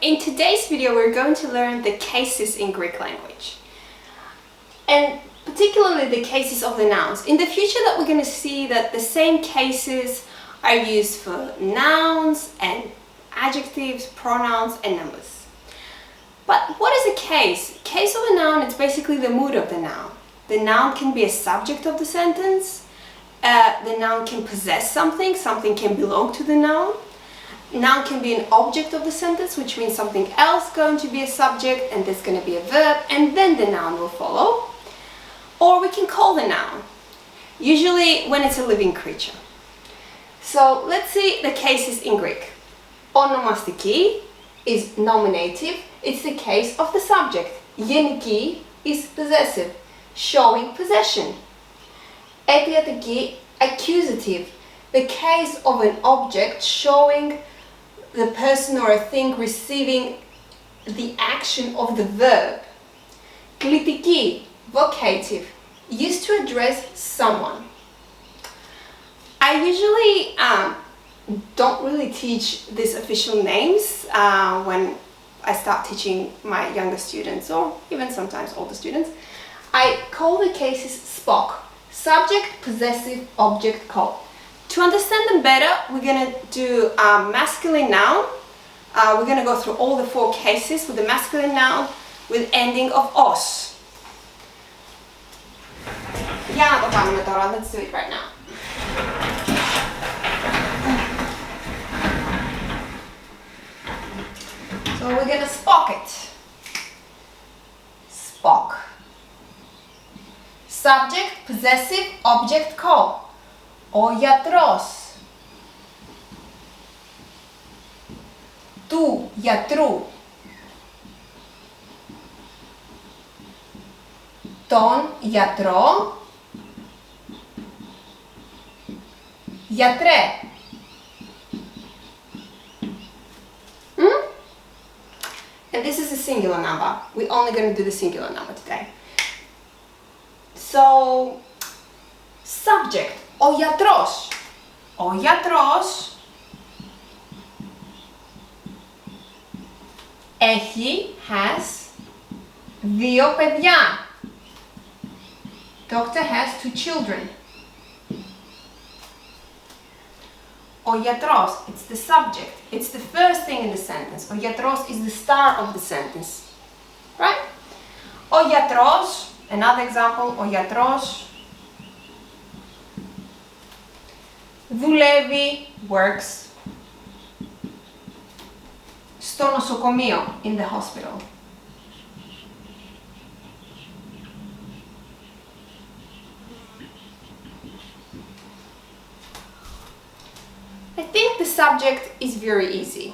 In today's video we're going to learn the cases in Greek language, and particularly the cases of the nouns. In the future that we're going to see that the same cases are used for nouns and adjectives, pronouns and numbers. But what is a case? Case of a noun is basically the mood of the noun. The noun can be a subject of the sentence, the noun can possess something, something can belong to the noun. Noun can be an object of the sentence, which means something else going to be a subject and there's going to be a verb and then the noun will follow. Or we can call the noun, usually when it's a living creature. So let's see the cases in Greek. Onomastiki is nominative, it's the case of the subject. Geniki is possessive, showing possession. Aitiatiki, accusative, the case of an object showing the person or a thing receiving the action of the verb. Klitiki, vocative, used to address someone. I usually don't really teach these official names when I start teaching my younger students or even sometimes older students. I call the cases SPOC, subject, possessive, object, call. To understand them better, we're going to do masculine noun. We're going to go through all the four cases with the masculine noun with ending of os. Για να το κάνουμε τώρα, let's do it right now. So we're going to spock it. Spock. Subject, possessive, object, call. Ο γιατρός. Του γιατρού. Τον γιατρό. Γιατρέ. And this is a singular number. We're only going to do the singular number today. So, subject. Ο γιατρός. Ο γιατρός has δύο παιδιά. Doctor has 2 children. Ο γιατρός, it's the subject. It's the first thing in the sentence. Ο γιατρός is the star of the sentence. Right? Ο γιατρός, another example, ο γιατρός δουλεύει, works, στο νοσοκομείο, in the hospital. I think the subject is very easy.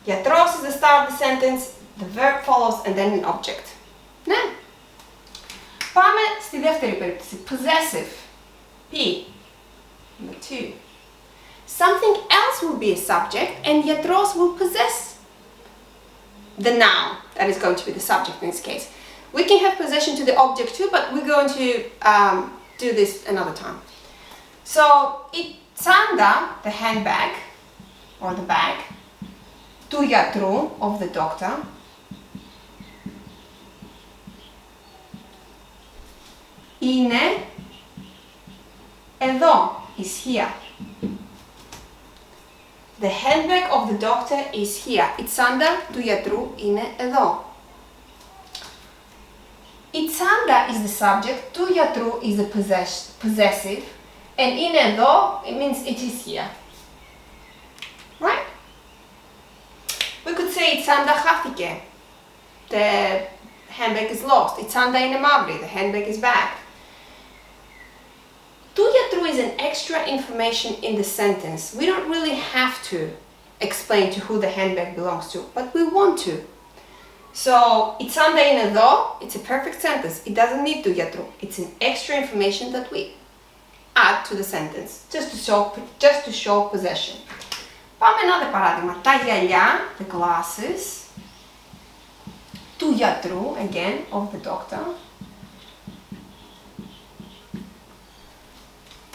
Γιατρός is the start of the sentence, the verb follows and then an object. Ναι. Πάμε στη δεύτερη περίπτωση. Possessive. P. Number 2. Something else will be a subject and γιατρός will possess the noun that is going to be the subject in this case. We can have possession to the object too, but we're going to do this another time. So, η τσάντα, the handbag or the bag, του γιατρού, of the doctor, είναι εδώ, is here. The handbag of the doctor is here. Η τσάντα του γιατρού είναι εδώ. Η τσάντα is the subject, του γιατρού is the possessive, and είναι εδώ, it means it is here. Right? We could say η τσάντα χάθηκε. The handbag is lost. Η τσάντα είναι μαύρη. The handbag is back. Του γιατρού is an extra information in the sentence. We don't really have to explain to who the handbag belongs to, but we want to. So, η τσάντα είναι εδώ, it's a perfect sentence. It doesn't need του γιατρού. It's an extra information that we add to the sentence, just to show possession. Πάμε ένα παράδειγμα. Τα γυαλιά, the glasses, του γιατρού, again, of the doctor,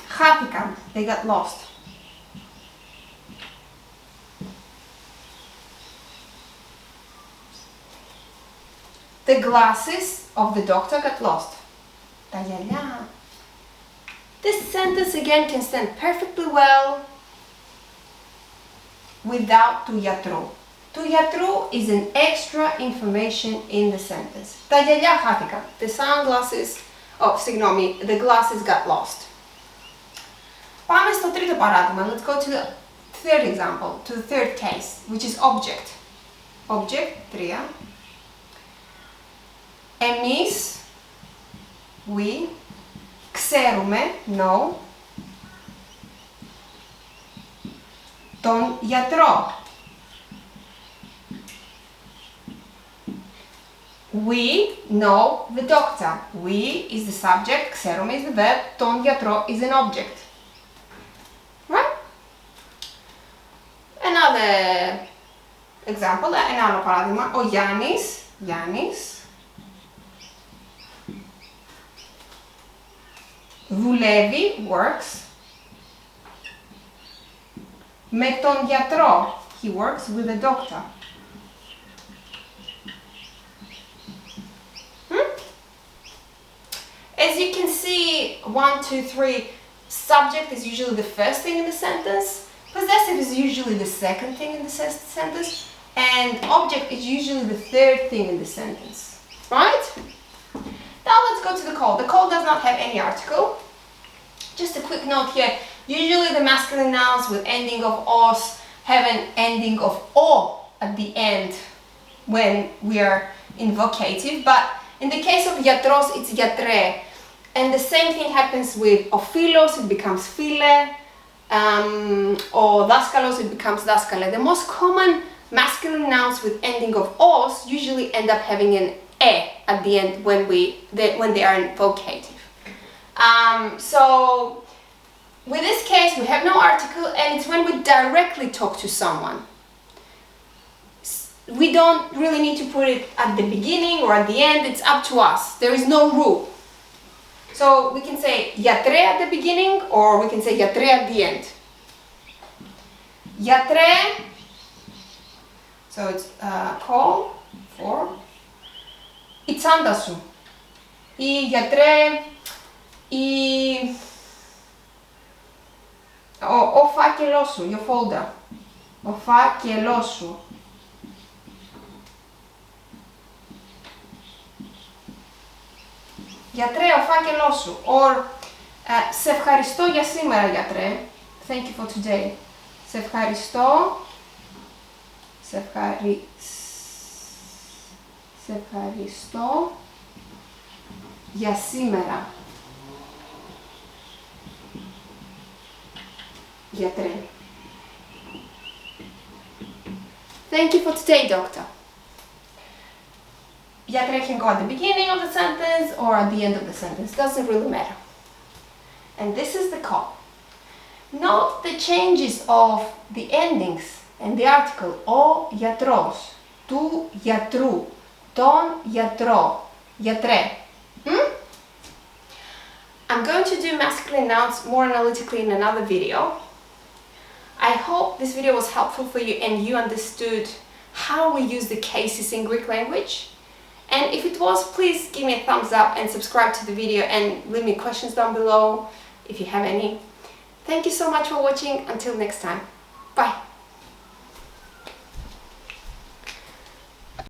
χάθηκαν, they got lost. The glasses of the doctor got lost. Τα γυαλιά. This sentence again can stand perfectly well without του γιατρού. Του γιατρού is an extra information in the sentence. Τα γυαλιά χάθηκαν. The sunglasses, the glasses got lost. Πάμε στο τρίτο παράδειγμα. Let's go to the third example, to the third case, which is object. Object, 3. Εμείς, we, ξέρουμε, know, τον γιατρό. We know the doctor. We is the subject, ξέρουμε is the verb, τον γιατρό is an object. Right? Another example, ένα άλλο παράδειγμα, ο Γιάννης, δουλεύει, works, με τον γιατρό, he works with the doctor. As you can see, 1, 2, 3, subject is usually the first thing in the sentence, possessive is usually the second thing in the sentence, and object is usually the third thing in the sentence, right? Now let's go to the call. The call does not have any article. Just a quick note here, usually the masculine nouns with ending of os have an ending of o at the end when we are in vocative, but in the case of γιατρός, it's γιατρέ. And the same thing happens with ο φίλος, it becomes φίλε, or δάσκαλος, it becomes δάσκαλε. The most common masculine nouns with ending of os usually end up having an e at the end when they are in vocative. So with this case, we have no article, and it's when we directly talk to someone. We don't really need to put it at the beginning or at the end, it's up to us. There is no rule. So we can say γιατρέ at the beginning, or we can say γιατρέ at the end. γιατρέ, so it's call for η τσάντα σου, ή γιατρέ, ο φάκελός σου, your folder, ο φάκελός σου. Γιατρέ, ο φάκελός σου. Or, σε ευχαριστώ για σήμερα, γιατρέ. Thank you for today. Σε ευχαριστώ. Σε ευχαριστώ για σήμερα. Γιατρέ. Thank you for today, doctor. Γιατρέ can go at the beginning of the sentence or at the end of the sentence, doesn't really matter. And this is the call. Note the changes of the endings and the article. Ο γιατρός, του γιατρού, τον γιατρό, γιατρέ. I'm going to do masculine nouns more analytically in another video. I hope this video was helpful for you and you understood how we use the cases in Greek language. And if it was, please give me a thumbs up and subscribe to the video and leave me questions down below if you have any. Thank you so much for watching. Until next time. Bye.